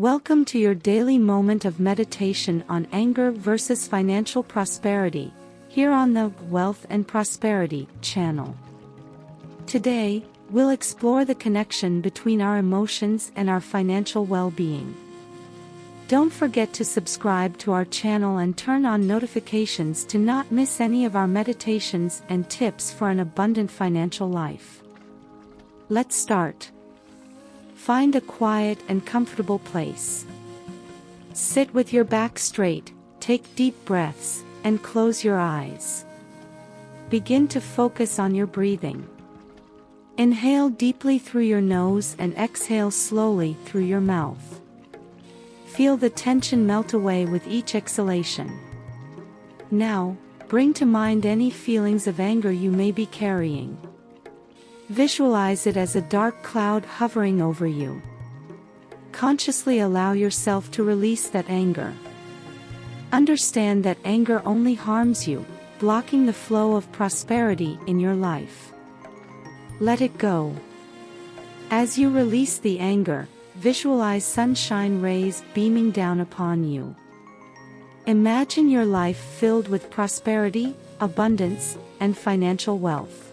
Welcome to your daily moment of meditation on anger versus financial prosperity, here on the Wealth and Prosperity channel. Today, we'll explore the connection between our emotions and our financial well-being. Don't forget to subscribe to our channel and turn on notifications to not miss any of our meditations and tips for an abundant financial life. Let's start. Find a quiet and comfortable place. Sit with your back straight, take deep breaths, and close your eyes. Begin to focus on your breathing. Inhale deeply through your nose and exhale slowly through your mouth. Feel the tension melt away with each exhalation. Now, bring to mind any feelings of anger you may be carrying. Visualize it as a dark cloud hovering over you. Consciously allow yourself to release that anger. Understand that anger only harms you, blocking the flow of prosperity in your life. Let it go. As you release the anger, visualize sunshine rays beaming down upon you. Imagine your life filled with prosperity, abundance, and financial wealth.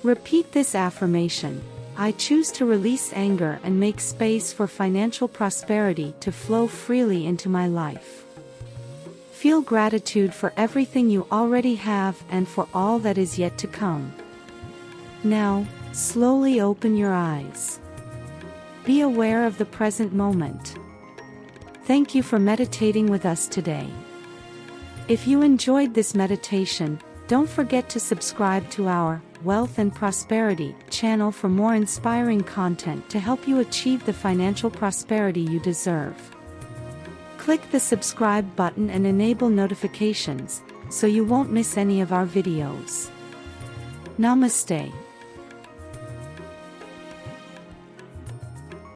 Repeat this affirmation: I choose to release anger and make space for financial prosperity to flow freely into my life. Feel gratitude for everything you already have and for all that is yet to come. Now, slowly open your eyes. Be aware of the present moment. Thank you for meditating with us today. If you enjoyed this meditation, don't forget to subscribe to our Wealth and Prosperity channel for more inspiring content to help you achieve the financial prosperity you deserve. Click the subscribe button and enable notifications so you won't miss any of our videos. Namaste.